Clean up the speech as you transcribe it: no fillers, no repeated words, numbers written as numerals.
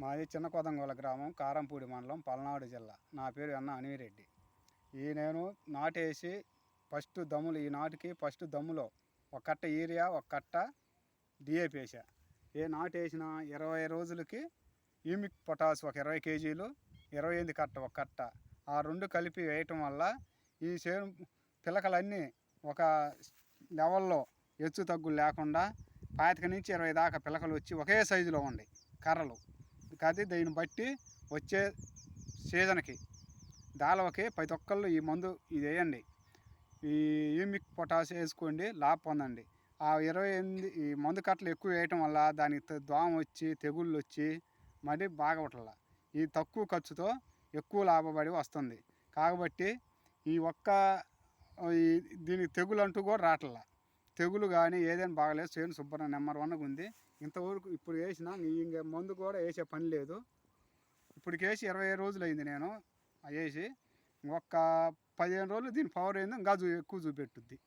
మాది చిన్న కొదంగోల గ్రామం, కారంపూడి మండలం, పల్నాడు జిల్లా. నా పేరు అన్న అనివిరెడ్డి. నేను నాటేసి ఫస్ట్ దమ్ములు, ఈ నాటుకి ఫస్ట్ దమ్ములో ఒక కట్ట యూరియా, ఒక కట్ట డిఏపి వేసా. నాటేసిన 20 రోజులకి హ్యూమిక్ పొటాస్ ఒక 20 కేజీలు, 28 కట్ట ఒక కట్ట, ఆ రెండు కలిపి వేయటం వల్ల ఈ చేను పిలకలన్నీ ఒక లెవెల్లో హెచ్చు తగ్గులు లేకుండా 25 నుంచి 20 దాకా పిలకలు వచ్చి ఒకే సైజులో ఉన్నాయి కర్రలు. అది దీన్ని బట్టి వచ్చే సీజన్కి దాలవకి ప్రతి ఒక్కళ్ళు ఈ మందు ఇది వేయండి, ఈ హ్యూమిక్ పొటాష్ వేసుకోండి, లాభ పొందండి. ఆ 28 ఈ మందు కట్టలు ఎక్కువ వేయటం వల్ల దానికి దోమ వచ్చి తెగుళ్ళు వచ్చి మరి బాగవట్ల. ఈ తక్కువ ఖర్చుతో ఎక్కువ లాభపడి వస్తుంది. కాబట్టి ఈ దీనికి తెగులు అంటూ కూడా రావట్లా. తెగులు కానీ ఏదైనా బాగలేదు, చేను శుభ్రంగా నెంబర్ 1గా ఉంది. ఇంతవరకు ఇప్పుడు వేసిన ఇంకా మందు కూడా వేసే పని లేదు. ఇప్పటికి వేసి 20 రోజులు అయింది. నేను వేసి ఒక్క 15 రోజులు దీని పవర్ అయింది, ఇంకా ఎక్కువ చూపెట్టుద్ది.